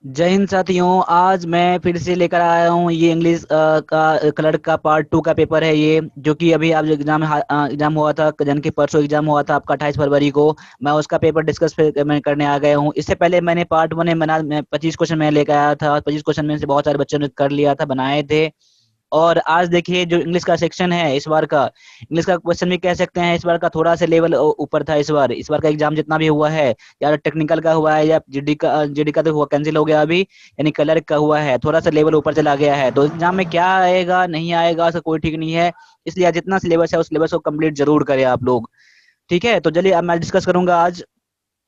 जय हिंद साथियों। आज मैं फिर से लेकर आया हूँ ये इंग्लिश का क्लर्क का पार्ट 2 का पेपर है ये, जो कि अभी आप एग्जाम हुआ था, जन के परसों एग्जाम हुआ था आपका 28 फरवरी को। मैं उसका पेपर डिस्कस मैं करने आ गया हूँ। इससे पहले मैंने पार्ट 1 में बना मैं 25 क्वेश्चन मैं लेकर आया था। 25 क्वेश्चन में से बहुत सारे बच्चों ने कर लिया था, बनाए थे। और आज देखिए जो इंग्लिश का सेक्शन है इस बार का, इंग्लिश का क्वेश्चन भी कह सकते हैं, इस बार का थोड़ा सा लेवल ऊपर था। इस बार का एग्जाम जितना भी हुआ है, या टेक्निकल का हुआ है या जीडी का तो हुआ कैंसिल हो गया अभी, यानी क्लर्क का हुआ है, थोड़ा सा लेवल ऊपर चला गया है। तो एग्जाम में क्या आएगा नहीं आएगा उसका कोई ठीक नहीं है। इसलिए आज जितना सिलेबस है उस सिलेबस को कंप्लीट जरूर करें आप लोग। ठीक है, तो चलिए अब मैं डिस्कस करूंगा आज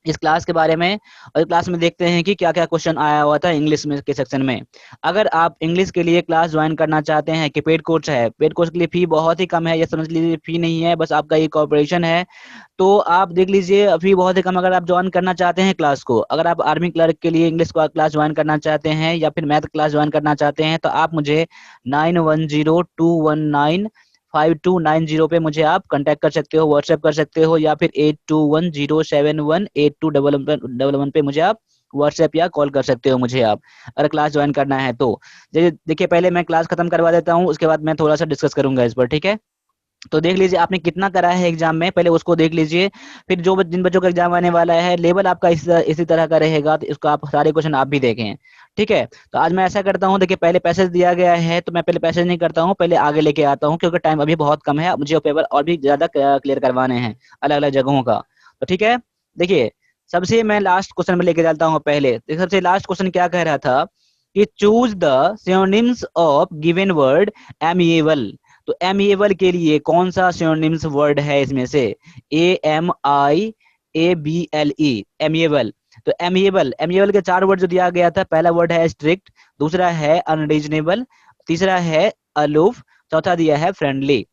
इस क्लास के बारे में। और इस क्लास में देखते हैं कि क्या क्या क्वेश्चन आया हुआ था इंग्लिश में के सेक्शन में। अगर आप इंग्लिश के लिए क्लास ज्वाइन करना चाहते हैं कि पेड कोर्स है, पेड कोर्स के लिए फी बहुत ही कम है, ये समझ लीजिए फी नहीं है, बस आपका ये कॉर्पोरेशन है। तो आप देख लीजिए फी बहुत ही कम। अगर आप ज्वाइन करना चाहते हैं क्लास को, अगर आप आर्मी क्लर्क के लिए इंग्लिश क्लास ज्वाइन करना चाहते हैं या फिर मैथ क्लास ज्वाइन करना चाहते हैं, तो आप मुझे 9102195290 पे मुझे आप कांटेक्ट कर सकते हो, व्हाट्सएप कर सकते हो, या फिर 8210718211 पे मुझे आप व्हाट्सएप या कॉल कर सकते हो मुझे आप, अगर क्लास ज्वाइन करना है तो। देखिए पहले मैं क्लास खत्म करवा देता हूँ, उसके बाद मैं थोड़ा सा डिस्कस करूंगा इस पर, ठीक है। तो देख लीजिए आपने कितना करा है एग्जाम में, पहले उसको देख लीजिए। फिर जिन बच्चों का एग्जाम आने वाला है, लेवल आपका इसी तरह का रहेगा, तो इसको आप सारे क्वेश्चन आप भी देखें। ठीक है, तो आज मैं ऐसा करता हूँ, देखिए पहले पैसेज दिया गया है तो मैं पहले पैसेज नहीं करता हूँ, पहले आगे लेके आता हूँ, क्योंकि टाइम अभी बहुत कम है, मुझे वो पेपर और भी ज्यादा क्लियर करवाने हैं अलग अलग जगहों का। तो ठीक है, देखिए सबसे मैं लास्ट क्वेश्चन में लेके चलता हूँ पहले। तो सबसे लास्ट क्वेश्चन क्या कह रहा था कि choose the synonyms of given word amiable. तो एमिएबल के लिए कौन सा सिनोनिम्स वर्ड है इसमें से? AMIABLE, amiable. तो एमिएबल, एमिएबल के 4 वर्ड जो दिया गया था, पहला वर्ड है स्ट्रिक्ट, दूसरा है अनरीजनेबल, तीसरा है अलूफ, चौथा दिया है फ्रेंडली।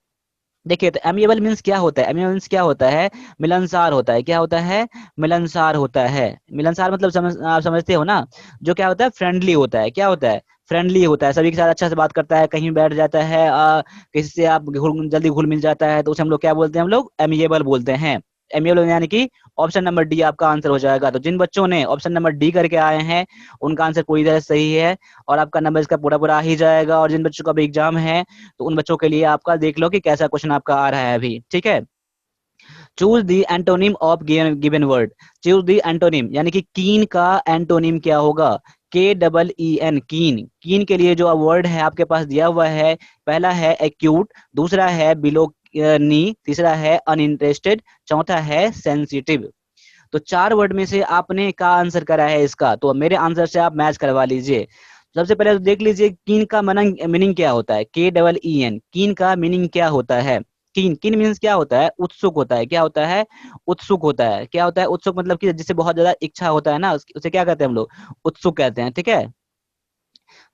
देखिए तो एमिएबल मीन्स क्या होता है? एमिएबल मीन्स क्या होता है? मिलनसार होता है। क्या होता है? मिलनसार होता है। मिलनसार मतलब आप समझते हो ना। जो क्या होता है? फ्रेंडली होता है। क्या होता है? फ्रेंडली होता है, सभी के साथ अच्छा से बात करता है, कहीं बैठ जाता है, किसी से आप जल्दी घुल मिल जाता है, तो उसे हम लोग क्या बोलते हैं? हम लोग एमिएबल बोलते हैं। एमिएबल यानी कि ऑप्शन नंबर डी आपका आंसर हो जाएगा। तो जिन बच्चों ने ऑप्शन नंबर डी करके आए हैं उनका आंसर पूरी तरह सही है, और आपका नंबर इसका पूरा पूरा आ ही जाएगा। और जिन बच्चों का भी एग्जाम है तो उन बच्चों के लिए आपका देख लो कि कैसा क्वेश्चन आपका आ रहा है अभी, ठीक है। Choose the antonym of given word. Choose the antonym यानी कि कीन का एंटोनिम क्या होगा? KEEN, कीन। कीन के लिए जो वर्ड है आपके पास दिया हुआ है, पहला है एक्यूट, दूसरा है बिलो नी, तीसरा है अनइंटरेस्टेड, चौथा है सेंसिटिव। तो 4 वर्ड में से आपने का आंसर करा है इसका, तो मेरे आंसर से आप मैच करवा लीजिए। सबसे पहले तो देख लीजिए कीन का मीनिंग क्या होता है। KEEN, कीन का मीनिंग क्या होता है? कीन, कीन मीन्स क्या होता है? उत्सुक होता है। क्या होता है? उत्सुक होता है। क्या होता है? उत्सुक मतलब कि जिससे बहुत ज्यादा इच्छा होता है ना, उसे क्या कहते हैं हम लोग? उत्सुक कहते हैं, ठीक है।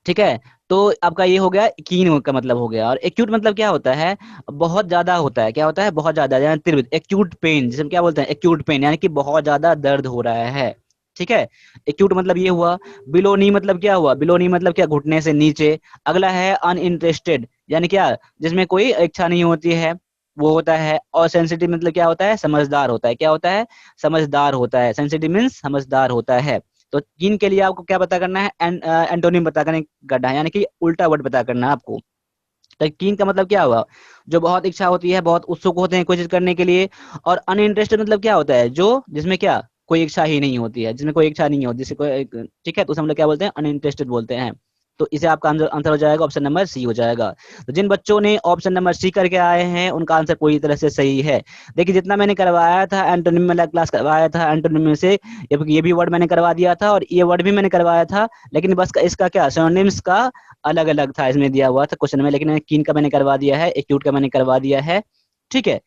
ठीक है, तो आपका ये हो गया कीन का मतलब हो गया। और एक्यूट मतलब क्या होता है? बहुत ज्यादा होता है। क्या होता है? बहुत ज्यादा, यानी तीव्र, एक्यूट पेन, जिसे हम क्या बोलते हैं? एक्यूट पेन, यानी कि बहुत ज्यादा दर्द हो रहा है। ठीक है, एक्यूट मतलब ये हुआ। बिलोनी मतलब क्या हुआ? बिलोनी मतलब क्या? घुटने से नीचे। अगला है अनइंटरेस्टेड, यानी क्या? जिसमें कोई इच्छा नहीं होती है, वो होता है। और सेंसिटिव मतलब क्या होता है? समझदार होता है। क्या होता है? समझदार होता है। सेंसिटिव मीन्स समझदार होता है। तो किन के लिए आपको क्या पता करना है? एंटोनिम पता करने करना है, यानी कि उल्टा वर्ड पता करना है आपको। तो कीन का मतलब क्या हुआ? जो बहुत इच्छा होती है, बहुत उत्सुक होते हैं कोशिश करने के लिए। और अनइंटरेस्टेड मतलब क्या होता है? जो जिसमें क्या? कोई इच्छा ही नहीं होती है, जिसमें कोई इच्छा नहीं होती, जिससे कोई ठीक है, तो उसे हम लोग क्या बोलते हैं? अनइंटरेस्टेड बोलते हैं। तो इसे आपका आंसर आंसर हो जाएगा, ऑप्शन नंबर सी हो जाएगा। तो जिन बच्चों ने ऑप्शन नंबर सी करके आए हैं उनका आंसर पूरी तरह से सही है। देखिए जितना मैंने करवाया था एंटोनिम वाला क्लास करवाया था, एंटोनिम में से ये भी वर्ड मैंने करवा दिया था और ये वर्ड भी मैंने करवाया था, लेकिन बस इसका क्या सिनोनिम्स का अलग अलग था इसमें दिया हुआ था क्वेश्चन में, लेकिन कीन का मैंने करवा दिया है, एक्यूट का मैंने करवा दिया है। ठीक है,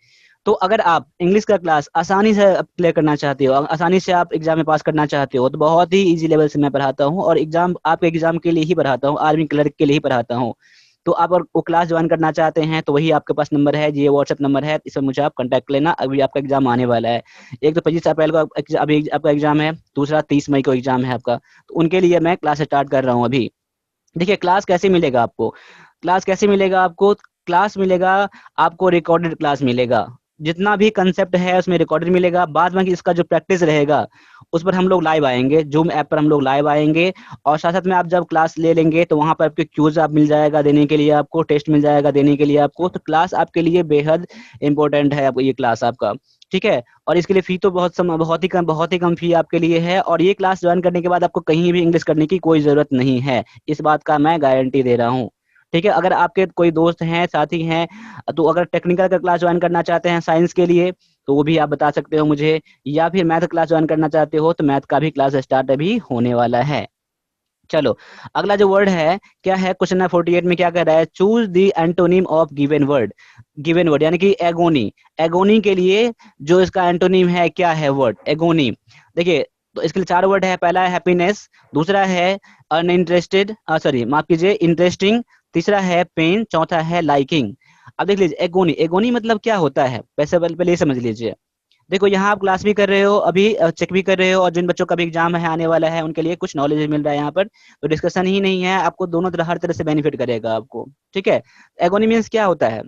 तो अगर आप इंग्लिश का क्लास आसानी से क्लियर करना चाहते हो, आसानी से आप एग्जाम में पास करना चाहते हो, तो बहुत ही इजी लेवल से मैं पढ़ाता हूँ, और एग्जाम आपके एग्जाम के लिए ही पढ़ाता हूँ, आर्मी क्लर्क के लिए ही पढ़ाता हूँ। तो आप अगर वो क्लास ज्वाइन करना चाहते हैं तो वही आपके पास नंबर है, ये व्हाट्सएप नंबर है, इस पर मुझे आप कांटेक्ट लेना। अभी आपका एग्जाम आने वाला है। एक तो 25 अप्रैल को अभी आपका एग्जाम है, दूसरा 30 मई को एग्जाम है आपका। तो उनके लिए मैं क्लास स्टार्ट कर रहा हूँ अभी। देखिए क्लास कैसे मिलेगा आपको? क्लास कैसे मिलेगा आपको? क्लास मिलेगा आपको, रिकॉर्डेड क्लास मिलेगा। जितना भी कंसेप्ट है उसमें रिकॉर्डेड मिलेगा। बाद में इसका जो प्रैक्टिस रहेगा उस पर हम लोग लाइव आएंगे, जूम ऐप पर हम लोग लाइव आएंगे, और साथ साथ में आप जब क्लास ले लेंगे तो वहाँ पर आपके क्यूज आप मिल जाएगा देने के लिए, आपको टेस्ट मिल जाएगा देने के लिए आपको। तो क्लास आपके लिए बेहद इंपॉर्टेंट है, आपको ये क्लास आपका, ठीक है। और इसके लिए फी तो बहुत ही कम फी आपके लिए है, और ये क्लास ज्वाइन करने के बाद आपको कहीं भी इंग्लिश करने की कोई जरूरत नहीं है, इस बात का मैं गारंटी दे रहा हूँ, ठीक है। अगर आपके कोई दोस्त हैं, साथी हैं, तो अगर टेक्निकल का क्लास ज्वाइन करना चाहते हैं साइंस के लिए तो वो भी आप बता सकते हो मुझे, या फिर मैथ क्लास ज्वाइन करना चाहते हो तो मैथ का भी क्लास स्टार्ट अभी होने वाला है। चलो अगला जो वर्ड है क्या है, क्वेश्चन नंबर 48 में क्या कह रहा है, choose the antonym of given word. Given word यानी कि एगोनी, एगोनी के लिए जो इसका एंटोनिम है क्या है वर्ड एगोनी। देखिए तो इसके लिए 4 वर्ड है, पहला है हैप्पीनेस, दूसरा है अनइंटरेस्टेड, सॉरी माफ कीजिए इंटरेस्टिंग, तीसरा है पेन, चौथा है लाइकिंग। अब देख लीजिए एगोनी, एगोनी मतलब क्या होता है, पैसे पहले ये समझ लीजिए। देखो यहाँ आप क्लास भी कर रहे हो, अभी चेक भी कर रहे हो, और जिन बच्चों का भी एग्जाम है आने वाला है उनके लिए कुछ नॉलेज मिल रहा है यहाँ पर, तो डिस्कशन ही नहीं है, आपको दोनों तरह हर तरह से बेनिफिट करेगा आपको, ठीक है। एगोनी मीन्स क्या होता है,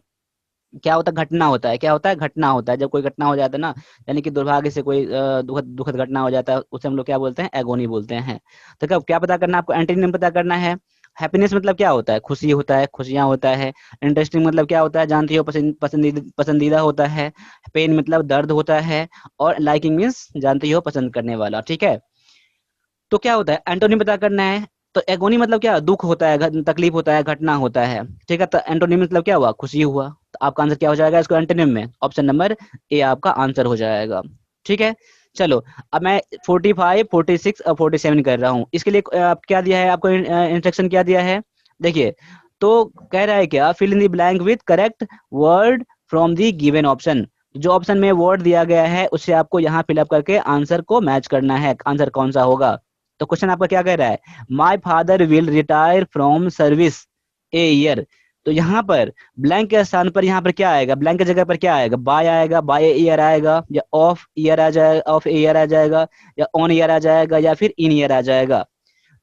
क्या होता है, घटना होता है, क्या होता है, घटना होता है। जब कोई घटना हो जाता है ना, यानी कि दुर्भाग्य से कोई दुखद दुखद घटना हो जाता है, उसे हम लोग क्या बोलते हैं, एगोनी बोलते हैं। तो क्या पता करना है आपको, एंटीनिम पता करना है। हैप्पीनेस मतलब क्या होता है, खुशी होता है, खुशियां होता है। इंटरेस्टिंग मतलब क्या होता है, जानती हो, पसंदीदा होता है। पेन मतलब दर्द होता है, और लाइकिंग मीन्स जानती हो, पसंद करने वाला, ठीक है। तो क्या होता है, एंटोनिम पता करना है। तो एगोनी मतलब क्या, दुख होता है, तकलीफ होता है, घटना होता है, ठीक है। तो एंटोनिम मतलब क्या हुआ, खुशी हुआ। तो आपका आंसर क्या हो जाएगा इसको एंटोनिम में, ऑप्शन नंबर ए आपका आंसर हो जाएगा, ठीक है। चलो अब मैं 45, 46 और 47 कर रहा हूँ। इसके लिए आप क्या दिया है, आपको इंस्ट्रक्शन क्या दिया है, देखिए। तो कह रहा है क्या, fill in the blank with correct word from the given option. जो ऑप्शन में वर्ड दिया गया है उससे आपको यहाँ फिलअप करके आंसर को मैच करना है, आंसर कौन सा होगा। तो क्वेश्चन आपका क्या कह रहा है, माई father will retire from service a year. तो यहाँ पर ब्लैंक के स्थान पर यहाँ पर क्या आएगा, ब्लैंक की जगह पर क्या आएगा, बाय आएगा, बाय ईयर आएगा, या ऑफ ईयर आ जाएगा, ऑफ ईयर आ जाएगा, या ऑन ईयर आ जाएगा, या फिर इन ईयर आ जाएगा।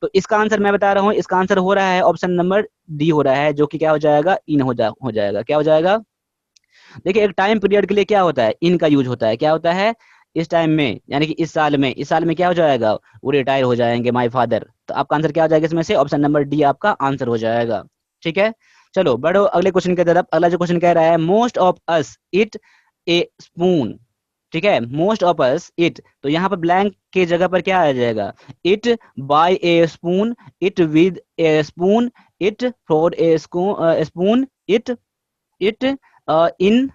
तो इसका आंसर मैं बता रहा हूँ, इसका आंसर हो रहा है ऑप्शन नंबर डी हो रहा है, जो कि क्या हो जाएगा, इन हो जाएगा, क्या हो जाएगा। देखिए एक टाइम पीरियड के लिए क्या होता है, इन का यूज होता है, क्या होता है, इस टाइम में, यानी कि इस साल में क्या हो जाएगा, वो रिटायर हो जाएंगे माय फादर। तो आपका आंसर क्या हो जाएगा इसमें से, ऑप्शन नंबर डी आपका आंसर हो जाएगा, ठीक है। चलो बढ़ो अगले क्वेश्चन की तरफ। अगला जो क्वेश्चन कह रहा है, most of us it A spoon, ठीक है, मोस्ट ऑफ अस इट। तो यहाँ पर ब्लैंक के जगह पर क्या आ जाएगा, it by A spoon, it with A spoon, it for a spoon, it in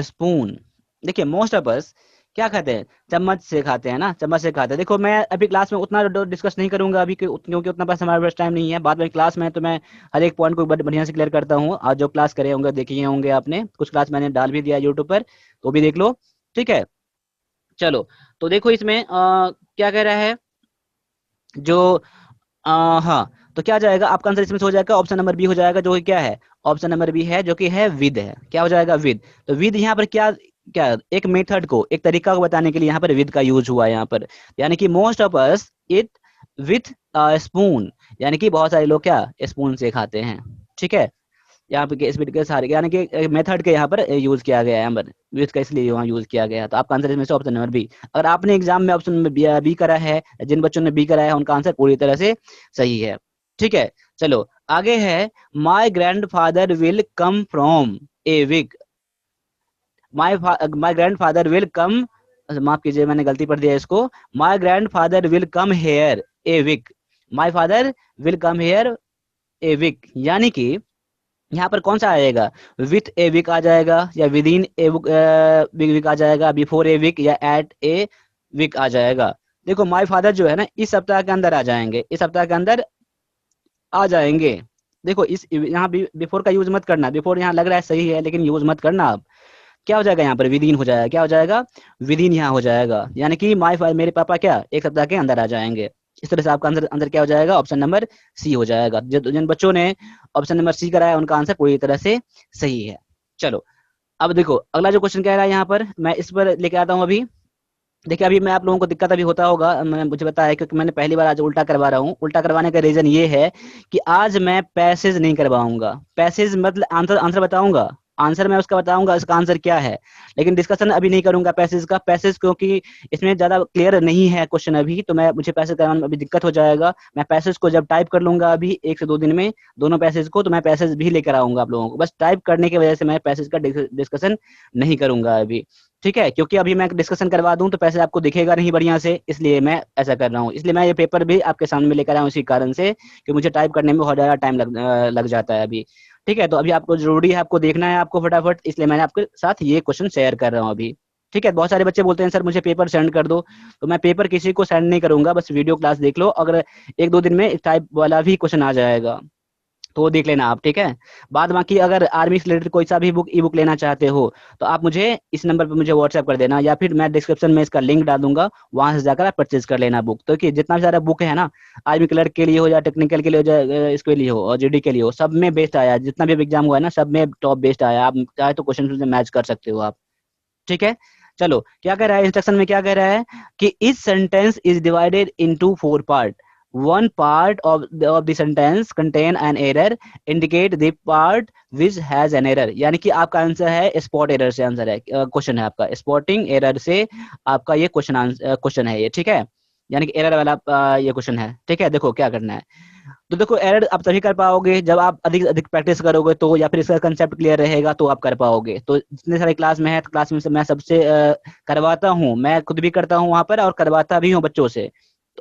spoon. देखिए मोस्ट ऑफ अस क्या खाते हैं, चम्मच से खाते हैं ना, चम्मच से खाते हैं। देखो मैं अभी क्लास में उतना डिस्कस नहीं करूंगा अभी, क्योंकि उतना पास हमारे पास टाइम नहीं है। बाद में क्लास में तो मैं हर एक पॉइंट को बढ़िया से क्लियर करता हूँ। आज जो क्लास करे होंगे देखे होंगे आपने, कुछ क्लास मैंने डाल भी दिया यूट्यूब पर, तो भी देख लो, ठीक है। चलो तो देखो इसमें क्या कह रहा है, जो हाँ, तो क्या जाएगा आपका आंसर इसमें से हो जाएगा, ऑप्शन नंबर बी हो जाएगा, जो कि क्या है, ऑप्शन नंबर बी है, जो कि है विद है, क्या हो जाएगा, विद। तो विद यहाँ पर क्या, क्या एक मेथड को, एक तरीका को बताने के लिए यहाँ पर विद का यूज हुआ है यहाँ पर। यानी कि most of us it with spoon, यानी कि बहुत सारे लोग क्या स्पून से खाते हैं, ठीक है। यहाँ पे इस के सारे यानी कि मेथड के यहाँ पर यूज किया गया है, यहाँ पर विथ का इसलिए वहाँ यूज किया गया है। तो आपका आंसर इसमें से ऑप्शन नंबर बी। अगर आपने एग्जाम में ऑप्शन नंबर बी करा है, जिन बच्चों ने बी करा है उनका आंसर पूरी तरह से सही है, ठीक है। चलो आगे है, my grandfather will come from a week. My grandfather will come, माफ कीजिए मैंने गलती पढ़ दिया इसको, my grandfather will come here a week. My father will come here a week, यानी कि यहाँ पर कौन सा आएगा, विथ ए वीक आ जाएगा, या विद इन ए वीक आ जाएगा, बिफोर ए वीक, या एट ए वीक आ जाएगा। देखो माय फादर जो है ना, इस सप्ताह के अंदर आ जाएंगे, इस सप्ताह के अंदर आ जाएंगे। देखो इस यहाँ बिफोर का यूज मत करना, बिफोर यहाँ लग रहा है सही है लेकिन यूज मत करना आप। क्या हो जाएगा यहाँ पर, विद इन हो जाएगा, क्या हो जाएगा, विद इन यहाँ हो जाएगा, यानी कि माय फादर मेरे पापा क्या एक सप्ताह के अंदर आ जाएंगे। इस तरह से आपका आंसर अंदर क्या हो जाएगा, ऑप्शन नंबर सी हो जाएगा। जिन बच्चों ने ऑप्शन नंबर सी कराया उनका आंसर पूरी तरह से सही है। चलो अब देखो अगला जो क्वेश्चन कह रहा है यहाँ पर, मैं इस पर लेके आता हूँ अभी। देखिए अभी मैं आप लोगों को दिक्कत अभी होता होगा, मुझे पता है, क्योंकि मैंने पहली बार आज उल्टा करवा रहा हूँ। उल्टा करवाने का रीजन ये है कि आज मैं पैसेज नहीं करवाऊंगा। पैसेज मतलब आंसर आंसर बताऊंगा, आंसर मैं उसका बताऊंगा इसका आंसर क्या है, लेकिन डिस्कशन अभी नहीं करूंगा पैसेज का। पैसेज क्योंकि इसमें ज्यादा क्लियर नहीं है क्वेश्चन अभी, तो मैं मुझे पैसेज कराने में अभी दिक्कत हो जाएगा। मैं पैसेज को जब टाइप कर लूंगा अभी 1 से 2 दिन में दोनों पैसेज को, तो मैं पैसेज भी लेकर आऊंगा आप लोगों को। बस टाइप करने की वजह से मैं पैसेज का डिस्कशन नहीं करूंगा अभी, ठीक है, क्योंकि अभी मैं डिस्कशन करवा दूं तो पैसे आपको दिखेगा नहीं बढ़िया से, इसलिए मैं ऐसा कर रहा हूँ। इसलिए मैं ये पेपर भी आपके सामने में लेकर आया हूँ इसी कारण से कि मुझे टाइप करने में बहुत ज़्यादा टाइम लग जाता है अभी, ठीक है। तो अभी आपको जरूरी है, आपको देखना है आपको फटाफट, इसलिए मैंने आपके साथ ये क्वेश्चन शेयर कर रहा हूँ अभी, ठीक है। बहुत सारे बच्चे बोलते हैं सर मुझे पेपर सेंड कर दो, तो मैं पेपर किसी को सेंड नहीं करूंगा, बस वीडियो क्लास देख लो, अगर 1-2 दिन में टाइप वाला भी क्वेश्चन आ जाएगा तो वो देख लेना आप, ठीक है। बाद बाकी अगर आर्मी से रिलेटेड कोई सा भी बुक ई बुक लेना चाहते हो तो आप मुझे इस नंबर पे मुझे व्हाट्सएप कर देना, या फिर मैं डिस्क्रिप्शन में इसका लिंक डाल दूंगा, वहां से जाकर आप परचेज कर लेना बुक। तो कि जितना भी सारा बुक है ना, आर्मी क्लर्क के लिए हो या टेक्निकल के लिए हो या इसके लिए हो और जीडी के लिए हो, सब में बेस्ट आया है। जितना भी एग्जाम हुआ है ना, सब में टॉप बेस्ट आया। आप चाहे तो क्वेश्चन से मैच कर सकते हो आप, ठीक है। चलो क्या कह रहा है इंस्ट्रक्शन में, क्या कह रहा है कि इस sentence is divided into 4 part, one part of the sentence contain an error, indicate the part which has an error। यानी कि आपका आंसर है स्पॉट एरर से, आंसर है क्वेश्चन है आपका स्पॉटिंग एरर से, आपका ये क्वेश्चन है ये, ठीक है। यानी कि एरर वाला ये क्वेश्चन है, ठीक है। देखो क्या करना है, तो देखो एरर आप तभी कर पाओगे जब आप अधिक अधिक प्रैक्टिस करोगे, तो या फिर इसका कंसेप्ट क्लियर रहेगा तो आप कर पाओगे। तो जितने सारे क्लास में है, तो क्लास में से मैं सबसे करवाता हूँ, मैं खुद भी करता हूँ वहां पर और करवाता भी हूँ बच्चों से,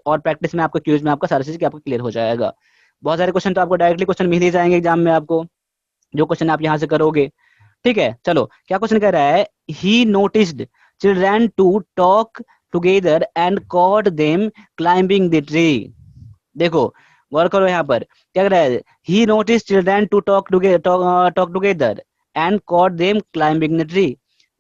और प्रैक्टिस में आपको क्यूज में आपका सारा चीज आपको क्लियर हो जाएगा। बहुत सारे क्वेश्चन तो आपको डायरेक्टली क्वेश्चन मिल ही जाएंगे एग्जाम में आपको, जो क्वेश्चन आप यहाँ से करोगे, ठीक है। चलो क्या क्वेश्चन कह रहा है, he noticed children to talk together and caught them climbing the tree. देखो गौर करो यहाँ पर क्या कह रहा है, he notice children to talk together and caught them climbing the tree.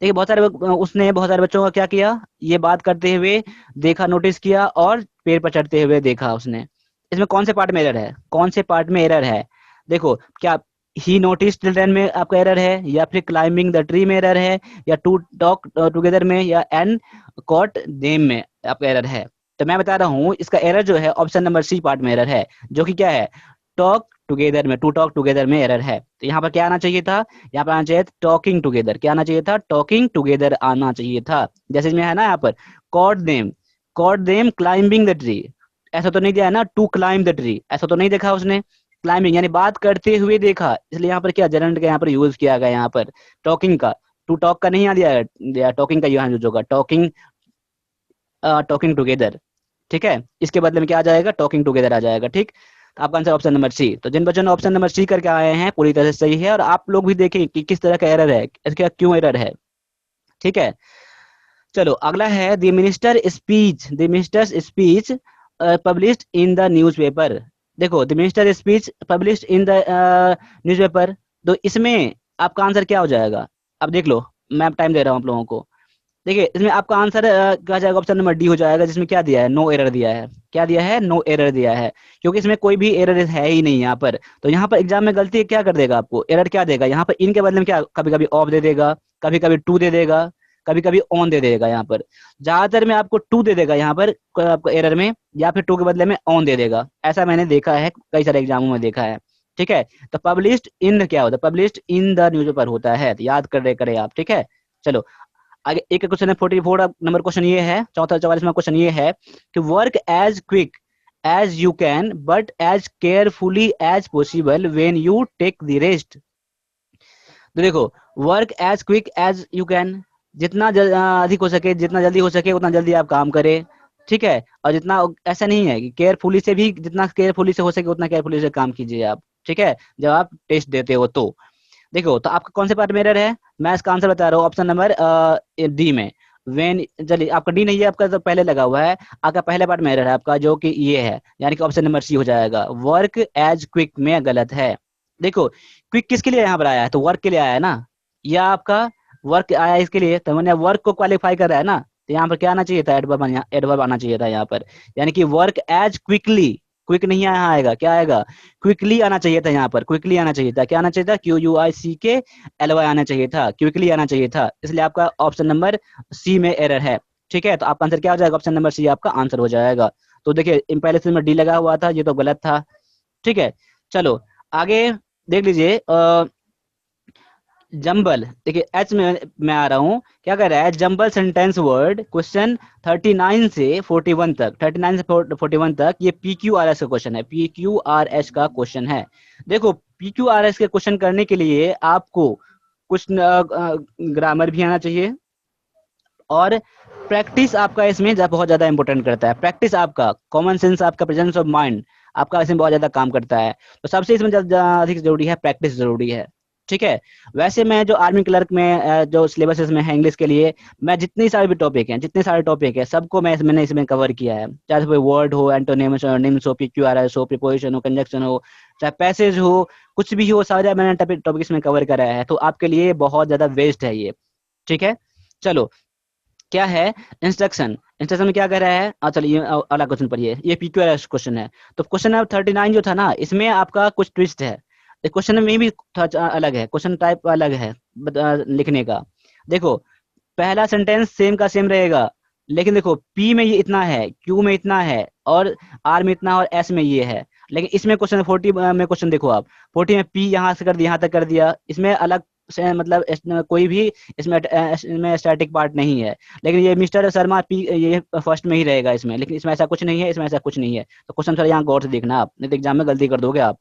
देखिए उसने बहुत सारे बच्चों का क्या किया, ये बात करते हुए देखा, नोटिस किया और पेड़ पर चढ़ते हुए देखा उसने। इसमें कौन से पार्ट में एरर है, कौन से पार्ट में एरर है, देखो क्या ही नोटिस चिल्ड्रन में आपका एरर है, या फिर क्लाइंबिंग द ट्री में एरर है, या टू टॉक टुगेदर में, या एंड कॉट देम में आपका एरर है। तो मैं बता रहा हूँ इसका एरर जो है ऑप्शन नंबर सी पार्ट में एरर है, जो कि क्या है, टॉक टुगेदर में, टू टॉक टुगेदर में एरर है। तो यहाँ पर क्या आना चाहिए था, यहाँ पर आना चाहिए टॉकिंग टुगेदर, क्या आना चाहिए था, टॉकिंग टुगेदर आना चाहिए था। जैसे इसमें है ना यहाँ पर caught them climbing the tree, ऐसा तो नहीं दिया है ना टू क्लाइंब द ट्री, ऐसा तो नहीं देखा उसने, क्लाइंबिंग यानी बात करते हुए देखा, इसलिए यहाँ पर क्या जनरल का यहाँ पर यूज किया गया, यहाँ पर टॉकिंग का, टू टॉक का नहीं यहाँ दिया टॉकिंग का यहाँ यूज होगा, टॉकिंग टुगेदर, ठीक है। इसके बदले में क्या आ जाएगा, टॉकिंग टुगेदर आ जाएगा, ठीक। तो आपका आंसर ऑप्शन नंबर सी। तो जिन बच्चों ने ऑप्शन नंबर सी करके आए हैं पूरी तरह से सही है, और आप लोग भी देखें कि किस तरह का एरर है, इसका क्यों एरर है, ठीक है। चलो अगला है the minister's speech published in the newspaper. देखो the minister speech published in the newspaper, तो इसमें आपका आंसर क्या हो जाएगा, अब देख लो, मैं टाइम दे रहा हूँ आप लोगों को। देखिए इसमें आपका आंसर क्या जाएगा, ऑप्शन नंबर डी हो जाएगा, जिसमें क्या दिया है, नो एरर दिया है, क्या दिया है, नो एरर दिया है, क्योंकि इसमें कोई भी एरर है ही नहीं यहाँ पर। तो यहाँ पर एग्जाम में गलती क्या कर देगा, आपको एरर क्या देगा, यहाँ पर इनके बदले में क्या, कभी कभी ऑफ दे देगा, कभी कभी टू दे देगा, कभी कभी ऑन दे देगा। यहाँ पर ज्यादातर में आपको टू दे देगा यहाँ पर आपको एरर में, या फिर टू के बदले में ऑन दे देगा, ऐसा मैंने देखा है, कई सारे एग्जामों में देखा है, ठीक है। तो पब्लिश्ड इन क्या होता है, पब्लिश्ड इन द न्यूज़पेपर होता है, तो याद कर करे आप, ठीक है। चलो आगे एक क्वेश्चन है, 44 नंबर क्वेश्चन ये है, चौथा 44वां क्वेश्चन ये है कि work as quick as you can but as carefully as possible when you take the rest. तो देखो work as quick as you can, जितना अधिक हो सके, जितना जल्दी हो सके उतना जल्दी आप काम करें, ठीक है। और जितना, ऐसा नहीं है कि केयरफुली से भी, जितना केयरफुली से हो सके उतना केयरफुली से काम कीजिए आप, ठीक है, जब आप टेस्ट देते हो तो। देखो तो आपका कौन से पार्ट में एरर है, मैं इसका आंसर बता रहा हूँ, ऑप्शन नंबर डी में, वेन, चलिए आपका डी नहीं है, आपका तो पहले लगा हुआ है, आपका पहले पार्ट में एरर है आपका, जो कि ये है, यानी कि ऑप्शन नंबर सी हो जाएगा, वर्क एज क्विक में गलत है। देखो क्विक किसके लिए यहाँ पर आया है, तो वर्क के लिए आया है ना, या आपका वर्क आया है इसके लिए, तो मैंने वर्क को क्वालिफाई कर रहा है ना, तो यहाँ पर क्या आना चाहिए था, एडवर्ब आना चाहिए था यहाँ पर, यानी कि वर्क एज क्विकली, क्विक नहीं यहाँ आएगा, क्या आएगा, क्विकली आना चाहिए था, यहाँ पर क्विकली आना चाहिए था, क्या आना चाहिए था, QUICKLY आना चाहिए था, क्विकली आना चाहिए था, इसलिए आपका ऑप्शन नंबर सी में एरर है, ठीक है। तो आपका आंसर क्या हो जाएगा, ऑप्शन नंबर सी आपका आंसर हो जाएगा। तो देखिए पहले से में डी लगा हुआ था, ये तो गलत था, ठीक है। चलो आगे देख लीजिए जंबल, देखिए एच में मैं आ रहा हूँ, क्या कर रहा है, जंबल सेंटेंस वर्ड, क्वेश्चन 39 से 41 तक, 39 से 41 तक ये PQRS का क्वेश्चन है, PQRS का क्वेश्चन है। देखो PQRS के क्वेश्चन करने के लिए आपको कुछ ग्रामर भी आना चाहिए, और प्रैक्टिस आपका इसमें बहुत ज्यादा इंपॉर्टेंट करता है। प्रैक्टिस आपका, कॉमन सेंस आपका, प्रेजेंस ऑफ माइंड आपका इसमें बहुत ज्यादा काम करता है। तो सबसे इसमें अधिक जरूरी है प्रैक्टिस, जरूरी है। ठीक है। वैसे मैं जो आर्मी क्लर्क में जो सिलेबस इसमें है इंग्लिश के लिए, मैं जितनी सारे भी टॉपिक हैं, जितने सारे टॉपिक है सबको मैंने इसमें कवर किया है। चाहे कोई वर्ड हो, एंटोनिम्स हो, निम्स हो, PQRS हो, प्रीपोजिशन हो, कंजक्शन हो, चाहे पैसेज हो, कुछ भी हो, सारा मैंने टॉपिक इसमें कवर करा है। तो आपके लिए बहुत ज्यादा वेस्ट है ये। ठीक है। चलो, क्या है इंस्ट्रक्शन, इंस्ट्रक्शन में क्या कह रहा है, चलिए अगला क्वेश्चन पढ़िए, ये PQRS क्वेश्चन है। तो क्वेश्चन नंबर 39 जो था ना, इसमें आपका कुछ ट्विस्ट है। क्वेश्चन में भी थोड़ा अलग है, क्वेश्चन टाइप अलग है लिखने का। देखो, पहला सेंटेंस सेम का सेम रहेगा, लेकिन देखो P में ये इतना है, Q में इतना है, और R में इतना, और S में ये है। लेकिन इसमें क्वेश्चन 40 में क्वेश्चन देखो आप, 40 में P यहाँ से कर दिया, यहाँ तक कर दिया, इसमें अलग से मतलब कोई भी इसमें स्टैटिक पार्ट नहीं है। लेकिन ये मिस्टर शर्मा P ये फर्स्ट में ही रहेगा इसमें, लेकिन इसमें ऐसा कुछ नहीं है, इसमें ऐसा कुछ नहीं है। तो क्वेश्चन थोड़ा यहाँ गौर से देखना आप, नहीं तो एग्जाम में गलती कर दोगे आप।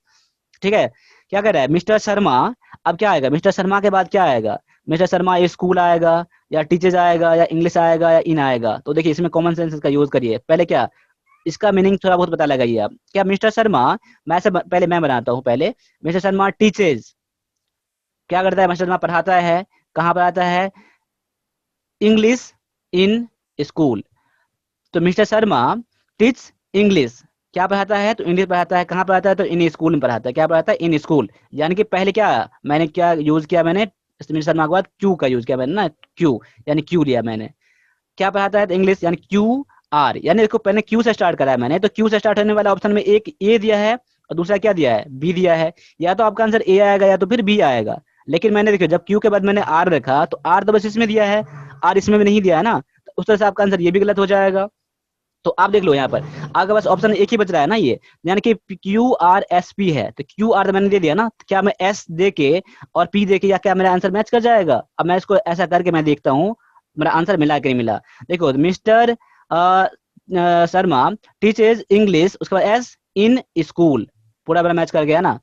ठीक है। क्या कर रहा है मिस्टर शर्मा, अब क्या आएगा मिस्टर शर्मा के बाद, क्या आएगा मिस्टर शर्मा, ये स्कूल आएगा, या टीचर्स आएगा, या इंग्लिश आएगा, या इन आएगा। तो देखिए इसमें कॉमन सेंस का यूज करिए। पहले क्या, इसका मीनिंग थोड़ा बहुत पता लगाइए आप। क्या मिस्टर शर्मा, मैं से पहले मैं बनाता हूँ, पहले मिस्टर शर्मा टीचर्स, क्या करता है मिस्टर शर्मा, पढ़ाता है, कहाँ पढ़ाता है, इंग्लिश इन स्कूल। तो मिस्टर शर्मा टीच इंग्लिश, क्या पढ़ाता है, तो इंग्लिश पढ़ाता है, कहाँ पढ़ाता है, तो इन स्कूल में पढ़ाता है। क्या पढ़ाता है, इन स्कूल। यानी कि पहले क्या मैंने क्या यूज किया, मैंने मिस्टर शर्मा के बाद क्यू का यूज किया मैंने ना, क्यू, यानी क्यू लिया मैंने। क्या पढ़ाता है, तो इंग्लिश, यानी QR, यानी देखो पहले क्यू से स्टार्ट करा है मैंने, तो क्यू से स्टार्ट होने वाला ऑप्शन में एक ए दिया है, और दूसरा क्या दिया है, बी दिया है। या तो आपका आंसर ए आएगा, या तो फिर बी आएगा। लेकिन मैंने देखो जब क्यू के बाद मैंने आर रखा, तो आर तो बस इसमें दिया है, आर इसमें भी नहीं दिया है ना, तो उस तरह से आपका आंसर ये भी गलत हो जाएगा। तो आप देख लो यहाँ पर आपके पास ऑप्शन एक ही बच रहा है ना, ये यानी कि QRSP है। तो QR तो मैंने दे दिया ना, तो क्या मैं S दे के और P दे के, या क्या मेरा आंसर मैच कर जाएगा। अब मैं इसको ऐसा करके मैं देखता हूँ मेरा आंसर मिला कि नहीं मिला। देखो मिस्टर शर्मा टीचर्स इंग्लिश, उसके बाद S इन स्कूल, पूरा मेरा मैच कर गया ना।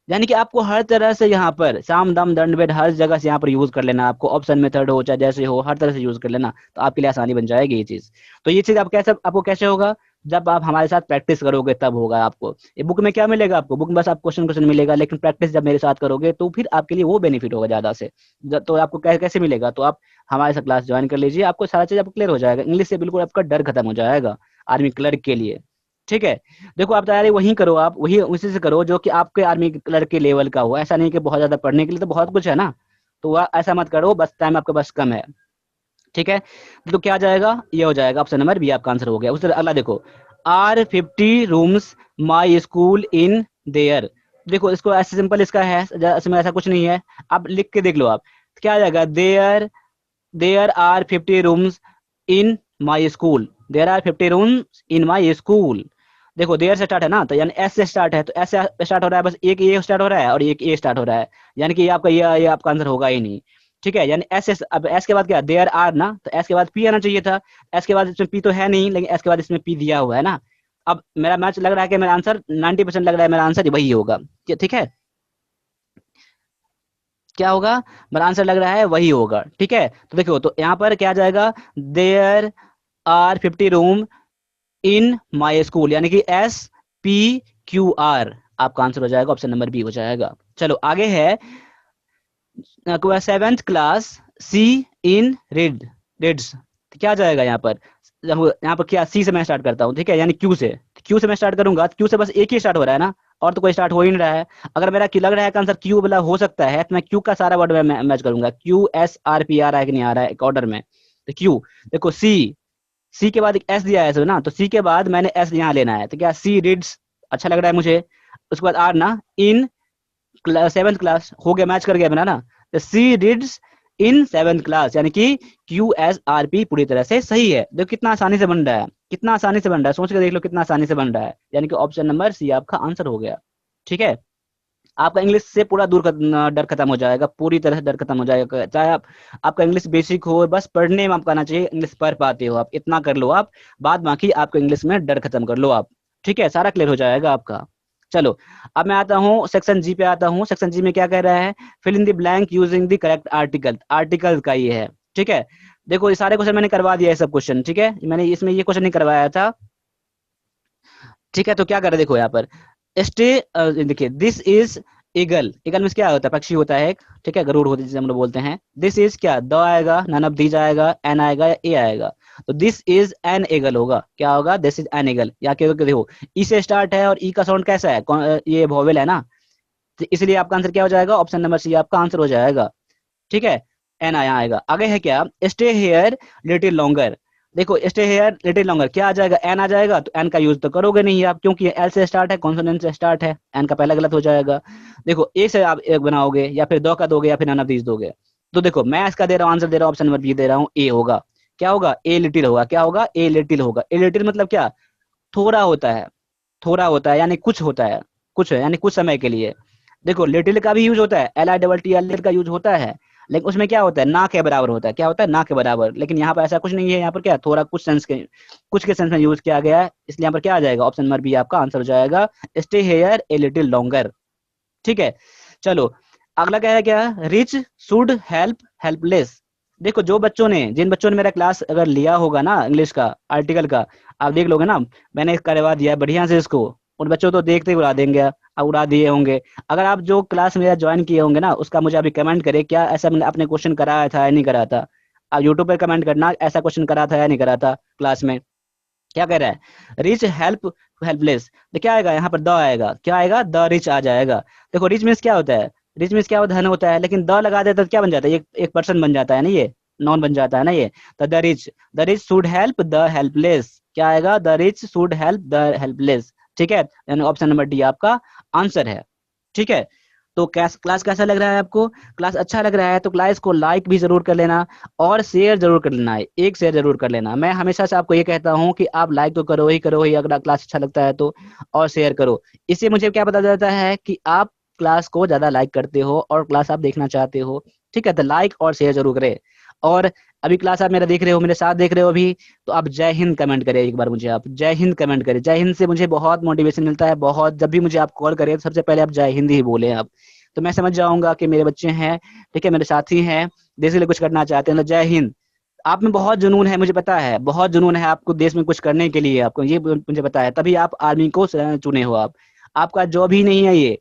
यानी कि आपको हर तरह से यहाँ पर साम दाम दंड भेद हर जगह से यहाँ पर यूज कर लेना, आपको ऑप्शन मेथड हो चाहे जैसे हो, हर तरह से यूज कर लेना, तो आपके लिए आसानी बन जाएगी ये चीज। तो ये चीज आप कैसे, आपको कैसे होगा, जब आप हमारे साथ प्रैक्टिस करोगे तब होगा आपको। ये बुक में क्या मिलेगा आपको, बुक में बस आप क्वेश्चन क्वेश्चन मिलेगा, लेकिन प्रैक्टिस जब मेरे साथ करोगे तो फिर आपके लिए वो बेनिफिट होगा ज्यादा से। तो आपको कैसे मिलेगा, तो आप हमारे साथ क्लास ज्वाइन कर लीजिए, आपको सारा चीज आपको क्लियर हो जाएगा, इंग्लिश से बिल्कुल आपका डर खत्म हो जाएगा आर्मी क्लर्क के लिए। ठीक है। देखो आप तैयारी वहीं करो, आप वही उसी से करो जो कि आपके आर्मी क्लर्क के लेवल का हो। ऐसा नहीं कि बहुत ज्यादा पढ़ने के लिए तो बहुत कुछ है ना, तो वह ऐसा मत करो, बस टाइम आपके पास कम है। ठीक है। तो क्या आ जाएगा, ये हो जाएगा ऑप्शन नंबर बी, आपका आंसर हो गया। उससे अगला देखो, R50 rooms my school in their. देखो इसको ऐसे सिंपल इसका है, इसमें ऐसा कुछ नहीं है, आप लिख के देख लो आप। क्या आ जाएगा, there there are 50 rooms in my school, there are 50 rooms in my school. देखो देयर से स्टार्ट है ना, तो यानी एस से स्टार्ट है, तो एस से स्टार्ट हो रहा है, बस एक ए स्टार्ट हो रहा है और एक ए स्टार्ट हो रहा है, यानी कि ये आपका ये आपका आंसर होगा ही नहीं। ठीक है। यानी एस, अब एस के बाद क्या, देयर आर ना, तो एस के बाद पी आना चाहिए था। एस के बाद इसमें पी तो है नहीं, लेकिन एस के बाद इसमें पी दिया हुआ है ना। अब मेरा मैच लग रहा है कि मेरा आंसर 90% लग रहा है, मेरा आंसर वही होगा। ठीक है। क्या होगा, मेरा आंसर लग रहा है वही होगा। ठीक है। तो देखो, तो यहाँ पर क्या आ जाएगा, there are 50 room in my school, यानी कि SPQR आपका आंसर हो जाएगा, ऑप्शन नंबर बी हो जाएगा। चलो आगे है, 7th क्लास सी इन रिड्स। क्या आ जाएगा यहाँ पर, यहाँ पर क्या, सी से मैं स्टार्ट करता हूँ, ठीक है, यानी क्यू से मैं स्टार्ट करूंगा, क्यू से बस एक ही स्टार्ट हो रहा है ना, और तो कोई स्टार्ट हो ही नहीं रहा है। अगर मेरा लग रहा है कि आंसर क्यू वाला हो सकता है, तो मैं क्यू का सारा वर्ड में मैच करूंगा, QSRP आ रहा है कि नहीं आ रहा है एक ऑर्डर में। तो क्यू, देखो सी के बाद एक एस दिया है इसमें ना, तो सी के बाद मैंने एस यहाँ लेना है, तो क्या सी रीड्स अच्छा लग रहा है मुझे। उसके बाद आर ना, इन 7th क्लास हो गया, मैच कर गया मेरा ना, तो सी रीड्स इन 7th क्लास, यानी कि QSRP पूरी तरह से सही है। देखो कितना आसानी से बन रहा है, कितना आसानी से बन रहा है, सोच के देख लो कितना आसानी से बन रहा है, यानी कि ऑप्शन नंबर सी आपका आंसर हो गया। ठीक है। आपका इंग्लिश से पूरा डर खत्म हो जाएगा, पूरी तरह से डर खत्म हो जाएगा। चाहे आप आपका इंग्लिश बेसिक हो, बस पढ़ने में आपका आना चाहिए, इंग्लिश पढ़ पाते हो आप, इतना कर लो आप, बाद बाकी आपको इंग्लिश में डर खत्म कर लो आप। ठीक है, सारा क्लियर हो जाएगा आपका। चलो, अब मैं आता हूँ सेक्शन जी पे आता हूँ। सेक्शन जी में क्या कह रहा है, fill in the blank using the correct article. Article का ये है, ठीक है। देखो ये सारे क्वेश्चन मैंने करवा दिया है, सब क्वेश्चन, ठीक है, मैंने इसमें ये क्वेश्चन नहीं करवाया था, ठीक है। तो क्या करे, देखो यहाँ पर स्टे, देखिए दिस इज ईगल। ईगल में क्या होता है, पक्षी होता है एक, ठीक है, गरुड़ होता है जिसे हम लोग बोलते हैं। दिस इज क्या, द आएगा, नन ऑफ दीज आएगा, एन आएगा या ए आएगा, तो दिस इज एन ईगल होगा, क्या होगा, दिस इज एन ईगल। या देखो ई से स्टार्ट है और ई का साउंड कैसा है, ये वोवेल है ना, तो इसलिए आपका आंसर क्या हो जाएगा, ऑप्शन नंबर सी आपका आंसर हो जाएगा, ठीक है। एन आया आएगा। आगे है क्या, स्टे हेयर लिटिल लॉन्गर। देखो स्टे हेयर लिटिल लॉन्गर क्या आ जाएगा, एन आ जाएगा, तो एन का यूज तो करोगे नहीं आप, क्योंकि एल से स्टार्ट है, कॉन्सोनेंट से स्टार्ट है, एन का पहला गलत हो जाएगा। देखो ए से आप एक बनाओगे, या फिर दो का दोगे, या फिर नन ऑफ दीज दोगे। तो देखो मैं इसका दे रहा हूँ आंसर, दे रहा हूँ ऑप्शन नंबर बी दे रहा हूँ, ए होगा। क्या होगा, ए लिटिल होगा, क्या होगा, ए लिटिल होगा। ए लिटिल मतलब क्या, थोड़ा होता है, थोड़ा होता है यानी कुछ होता है, कुछ है यानी कुछ समय के लिए। देखो लिटिल का भी यूज होता है, L I double T L का यूज होता है, लेकिन उसमें क्या होता है, ना के बराबर होता है, क्या होता है, ना के बराबर। लेकिन यहाँ पर ऐसा कुछ नहीं है, यहाँ पर क्या थोड़ा कुछ सेंस के, कुछ के सेंस में यूज किया गया है, इसलिए यहाँ पर क्या आ जाएगा, ऑप्शन नंबर बी आपका आंसर हो जाएगा, stay here a little longer, ठीक है। चलो अगला क्या है, क्या रिच शुड हेल्प हेल्पलेस। देखो जो बच्चों ने, जिन बच्चों ने मेरा क्लास अगर लिया होगा ना इंग्लिश का आर्टिकल का, आप देख लोगे ना, मैंने करवा दिया बढ़िया से इसको, उन बच्चों तो देखते ही उड़ा देंगे, अब उड़ा दिए होंगे। अगर आप जो क्लास मेरा ज्वाइन किए होंगे ना, उसका मुझे अभी कमेंट करे, क्या ऐसा मैंने अपने क्वेश्चन कराया था या नहीं कराया था। आप यूट्यूब पर कमेंट करना, ऐसा क्वेश्चन करा था या नहीं करा था क्लास में। क्या कह रहा है, रिच हेल्प हेल्पलेस, तो क्या आएगा यहाँ पर, द आएगा, क्या आएगा, द रिच आ जाएगा। देखो रिच मीन्स क्या होता है, रिच मीन्स क्या होता है, धन होता है, लेकिन द लगा देता तो क्या बन जाता है, एक पर्सन बन जाता है ना, ये नॉन बन जाता है ना ये। तो the rich should help the helpless, क्या आएगा, the rich should help the helpless, ठीक है, यानी ऑप्शन नंबर डी आपका आंसर है, ठीक है। तो क्लास कैसा लग रहा है आपको, क्लास अच्छा लग रहा है तो क्लास को लाइक भी जरूर कर लेना, और शेयर जरूर कर लेना है, एक शेयर जरूर कर लेना। मैं हमेशा से आपको ये कहता हूँ कि आप लाइक तो करो ही अगर क्लास अच्छा लगता है तो, और शेयर करो। इससे मुझे क्या पता चलता है कि आप क्लास को ज्यादा लाइक करते हो और क्लास आप देखना चाहते हो, ठीक है। तो लाइक और शेयर जरूर करें। और अभी क्लास आप मेरा देख रहे हो, मेरे साथ देख रहे हो अभी, तो आप जय हिंद कमेंट करें एक बार, मुझे आप जय हिंद कमेंट करें। जय हिंद से मुझे बहुत मोटिवेशन मिलता है, बहुत, जब भी मुझे आप कॉल करें तो सबसे पहले आप जय हिंद ही बोले आप, तो मैं समझ जाऊंगा कि मेरे बच्चे हैं, ठीक है, मेरे साथी हैं, देश के लिए कुछ करना चाहते हैं, तो जय हिंद। आप में बहुत जुनून है, मुझे पता है, बहुत जुनून है आपको देश में कुछ करने के लिए, आपको ये मुझे पता है, तभी आप आर्मी को चुने हो आप। आपका जॉब ही नहीं है ये,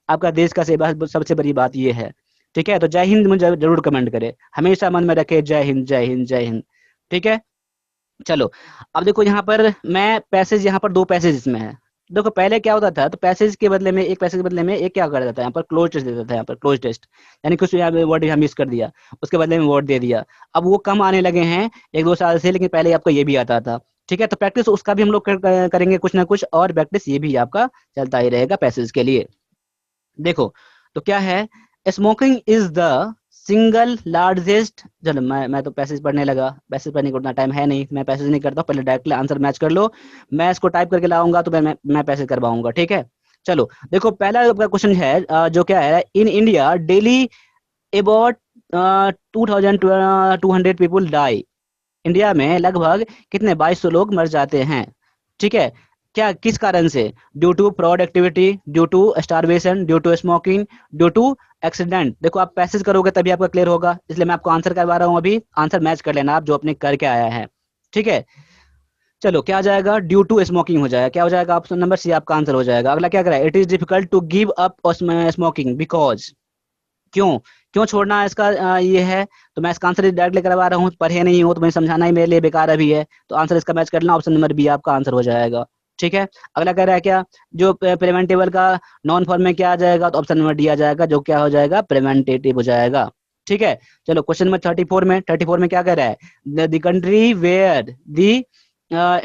आपका देश का सेवा, सबसे बड़ी बात ये है, ठीक है। तो जय हिंद मुझे जरूर कमेंट करे, हमेशा मन में रखे जय हिंद जय हिंद जय हिंद, ठीक है। चलो अब देखो यहाँ पर मैं पैसेज, यहाँ पर दो पैसेज इसमें है। देखो पहले क्या होता था, तो पैसेज के बदले में, एक पैसेज के बदले में एक क्या कर देता था, यहाँ पर क्लोज टेस्ट देता था, यहाँ पर क्लोज टेस्ट, यानी कुछ यहाँ पे वर्ड यहाँ मिस कर दिया, उसके बदले में वर्ड दे दिया। अब वो कम आने लगे हैं एक दो साल से, लेकिन पहले आपको ये भी आता था, ठीक है। तो प्रैक्टिस उसका भी हम लोग करेंगे कुछ ना कुछ, और प्रैक्टिस ये भी आपका चलता ही रहेगा पैसेज के लिए। देखो तो क्या है, smoking is the single largest, चलो मैं तो पैसेज पढ़ने लगा, पैसेज पढ़ने को उतना टाइम है नहीं, मैं पैसेज नहीं करता हूँ, पहले डायरेक्टली आंसर मैच कर लो। मैं इसको टाइप करके लाऊंगा तो मैं पैसेज करवाऊंगा, ठीक है। चलो देखो पहला आपका क्वेश्चन है, जो क्या है, in India daily about 2200 people die. India में लगभग कितने, 2200 लोग मर जाते हैं, ठीक है। क्या, किस कारण से, due to fraud activity, due to starvation, due to smoking, due to accident. देखो आप पैसेज करोगे तभी आपका क्लियर होगा, इसलिए मैं आपको आंसर करवा रहा हूँ, अभी आंसर मैच कर लेना आप जो अपने करके आया है, ठीक है। चलो क्या आ जाएगा, ड्यू टू स्मोकिंग हो जाएगा, क्या हो जाएगा, ऑप्शन नंबर सी आपका आंसर हो जाएगा। अगला क्या करा है, it is difficult to give up smoking because, क्यों, क्यों छोड़ना है इसका, ये है। तो मैं इसका आंसर डायरेक्टली करवा रहा हूँ, पढ़े नहीं हो तो मैं समझाना ही मेरे लिए बेकार अभी है, तो आंसर इसका मैच करना, ऑप्शन नंबर बी आपका आंसर हो जाएगा, ठीक है। अगला कह रहा है क्या, जो प्रिवेंटेबल का नॉन फॉर्म में क्या आ जाएगा, तो ऑप्शन नंबर डी आ जाएगा, जो क्या हो जाएगा, प्रिवेंटेटिव हो जाएगा, ठीक है। चलो क्वेश्चन नंबर 34 में क्या कह रहा है, the country where the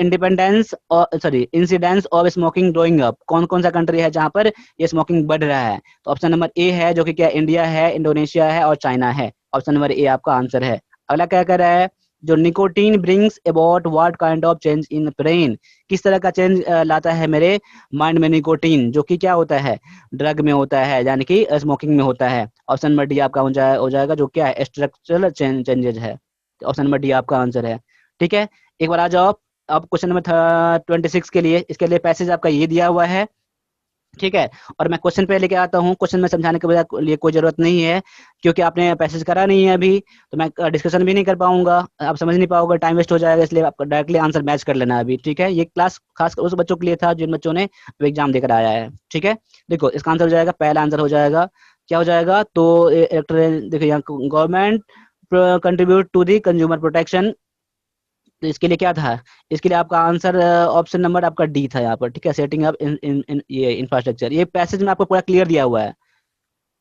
independence, sorry incidence of smoking growing up, कौन कौन सा कंट्री है जहां पर ये स्मोकिंग बढ़ रहा है, तो ऑप्शन नंबर ए है, जो कि क्या, इंडिया है, इंडोनेशिया है और चाइना है, ऑप्शन नंबर ए आपका आंसर है। अगला क्या कर रहा है, जो nicotine brings about what kind of change in brain, किस तरह का चेंज लाता है मेरे माइंड में निकोटीन, जो कि क्या होता है, ड्रग में होता है, यानी कि स्मोकिंग में होता है। ऑप्शन नंबर डी आपका हो जाएगा, जो क्या है, स्ट्रक्चरल चेंजेज है। ऑप्शन नंबर डी आपका आंसर है। ठीक है, एक बार आ जाओ अब क्वेश्चन नंबर 26 के लिए। इसके लिए पैसेज आपका ये दिया हुआ है, ठीक है। और मैं क्वेश्चन पे लेके आता हूँ, क्वेश्चन में समझाने के लिए कोई जरूरत नहीं है, क्योंकि आपने पैसेज करा नहीं है अभी, तो मैं डिस्कशन भी नहीं कर पाऊंगा, आप समझ नहीं पाओगे, टाइम वेस्ट हो जाएगा, इसलिए आपको डायरेक्टली आंसर मैच कर लेना है अभी। ठीक है, ये क्लास खास उस बच्चों के लिए था जिन बच्चों ने एग्जाम देकर आया है। ठीक है, देखो इसका आंसर हो जाएगा, पहला आंसर हो जाएगा, क्या हो जाएगा, तो देखो यहाँ government contribute to the consumer protection, तो इसके लिए क्या था, इसके लिए आपका आंसर ऑप्शन नंबर आपका डी था यहाँ पर। ठीक है, सेटिंग अप इन ये इंफ्रास्ट्रक्चर, ये पैसेज में आपको पूरा क्लियर दिया हुआ है,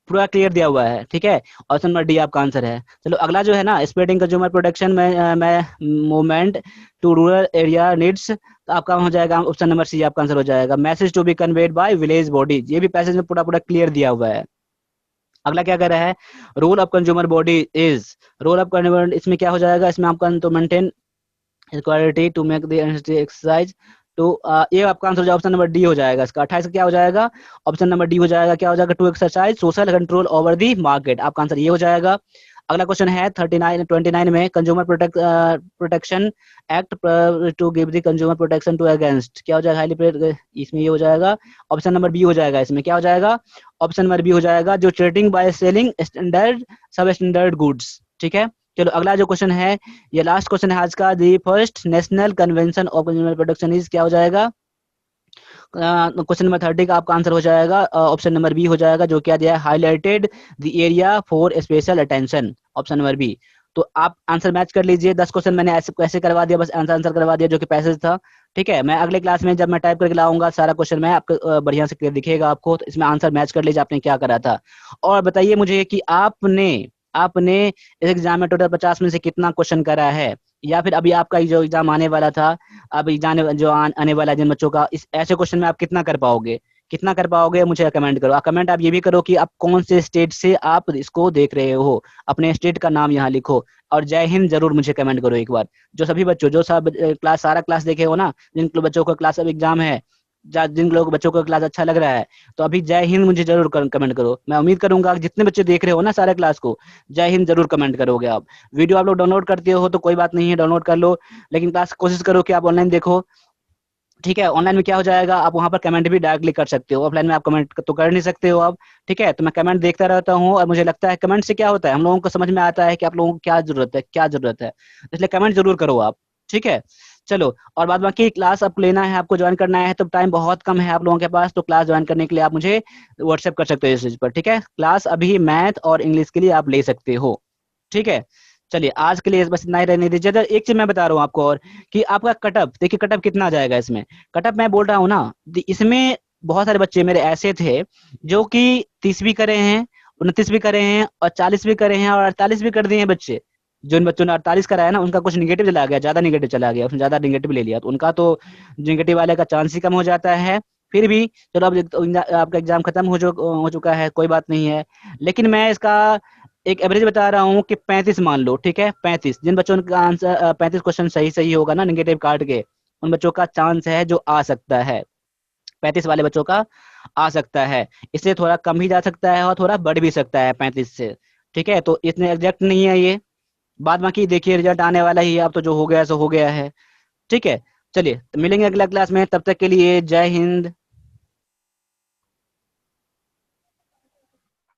पूरा क्लियर दिया हुआ है। ठीक है, ऑप्शन नंबर डी आपका आंसर है। चलो अगला जो है ना, स्प्रेडिंग कंज्यूमर प्रोटेक्शन में movement to rural area needs, तो आपका हो जाएगा ऑप्शन नंबर सी आपका आंसर हो जाएगा, message to be conveyed by village body, ये भी पैसेज में पूरा पूरा क्लियर दिया हुआ है। अगला क्या कर रहा है, role of consumer body is, role of consumer, इसमें क्या हो जाएगा, इसमें आपका तो maintain equality to make the exercise, तो ये आपका आंसर हो जाएगा, ऑप्शन नंबर डी हो जाएगा इसका। 28 का क्या हो जाएगा, ऑप्शन नंबर डी हो जाएगा, क्या हो जाएगा, to exercise social control over the market, आपका आंसर ये हो जाएगा। अगला क्वेश्चन है 29 में, consumer protection act to give the consumer protection to against, क्या हो जाएगा, हाईली, इसमें ये हो जाएगा, ऑप्शन नंबर बी हो जाएगा, इसमें क्या हो जाएगा, ऑप्शन नंबर बी हो जाएगा, जो ट्रेडिंग बाय सेलिंग स्टैंडर्ड सब स्टैंडर्ड गुड्स। ठीक है, चलो अगला जो क्वेश्चन है, ये लास्ट क्वेश्चन है आज का, the first national convention of consumer protection is, क्या हो जाएगा, क्वेश्चन नंबर 30 का आपका आंसर हो जाएगा, ऑप्शन नंबर बी हो जाएगा, जो क्या दिया है, highlighted the area for special attention, option number B. तो आप आंसर मैच कर लीजिए, 10 क्वेश्चन मैंने ऐसे ऐसे करवा दिया, बस आंसर करवा दिया जो कि पैसेज था। ठीक है, मैं अगले क्लास में जब मैं टाइप करके लाऊंगा सारा क्वेश्चन में आपको बढ़िया से क्लियर दिखेगा आपको, तो इसमें आंसर मैच कर लीजिए आपने क्या करा था। और बताइए मुझे कि आपने आपने इस एग्जाम में टोटल 50 में से कितना क्वेश्चन करा है, या फिर अभी आपका जो एग्जाम आने वाला था, अब एग्जाम जो आने वाला है जिन बच्चों का, इस ऐसे क्वेश्चन में आप कितना कर पाओगे, कितना कर पाओगे, मुझे कमेंट करो। कमेंट आप ये भी करो कि आप कौन से स्टेट से आप इसको देख रहे हो, अपने स्टेट का नाम यहाँ लिखो, और जय हिंद जरूर मुझे कमेंट करो एक बार। जो सभी बच्चों, जो सब क्लास सारा क्लास देखे हो ना, जिन बच्चों का क्लास अब एग्जाम है, जिन लोग बच्चों को क्लास अच्छा लग रहा है, तो अभी जय हिंद मुझे जरूर कमेंट करो। मैं उम्मीद करूंगा कि जितने बच्चे देख रहे हो ना सारे क्लास को, जय हिंद जरूर कमेंट करोगे आप। वीडियो आप लोग डाउनलोड करते हो तो कोई बात नहीं है, डाउनलोड कर लो, लेकिन क्लास कोशिश करो कि आप ऑनलाइन देखो। ठीक है, ऑनलाइन में क्या हो जाएगा, आप वहां पर कमेंट भी डायरेक्टली कर सकते हो, ऑफलाइन में आप कमेंट तो कर नहीं सकते हो आप। ठीक है, तो मैं कमेंट देखता रहता हूँ, और मुझे लगता है कमेंट से क्या होता है, हम लोगों को समझ में आता है कि आप लोगों को क्या जरूरत है, क्या जरूरत है, इसलिए कमेंट जरूर करो आप। ठीक है, चलो, और बाद बाकी क्लास आपको लेना है, आपको ज्वाइन करना है, तो टाइम बहुत कम है आप लोगों के पास, तो क्लास ज्वाइन करने के लिए आप मुझे व्हाट्सएप कर सकते हो इस चीज पर। ठीक है, क्लास अभी मैथ और इंग्लिश के लिए आप ले सकते हो। ठीक है, चलिए आज के लिए बस इतना ही रहने दीजिए। तो एक चीज मैं बता रहा हूँ आपको, और कि आपका कटअप देखिए, कटअप कितना आ जाएगा इसमें, कटअप मैं बोल रहा हूँ ना, इसमें बहुत सारे बच्चे मेरे ऐसे थे जो कि 30 भी करे हैं, 29 भी करे हैं, और 40 भी करे हैं, और 48 भी कर दिए हैं बच्चे। जिन बच्चों ने 48 कराया ना, उनका कुछ निगेटिव चला गया, ज्यादा निगेटिव चला गया, उसने ज्यादा निगेटिव ले लिया, तो उनका तो निगेटिव वाले का चांस ही कम हो जाता है। फिर भी चलो, अब आपका एग्जाम खत्म हो चुका है, कोई बात नहीं है, लेकिन मैं इसका एक एवरेज बता रहा हूँ कि 35 मान लो। ठीक है, 35, जिन बच्चों का आंसर 35 क्वेश्चन सही सही होगा ना निगेटिव काट के, उन बच्चों का चांस है जो आ सकता है, 35 वाले बच्चों का आ सकता है। इससे थोड़ा कम भी जा सकता है और थोड़ा बढ़ भी सकता है 35 से। ठीक है, तो इतने एग्जैक्ट नहीं है ये, बाद बाकी देखिए रिजल्ट आने वाला ही है, अब तो जो हो गया सो हो गया है। ठीक है, चलिए तो मिलेंगे अगला क्लास में, तब तक के लिए जय हिंद।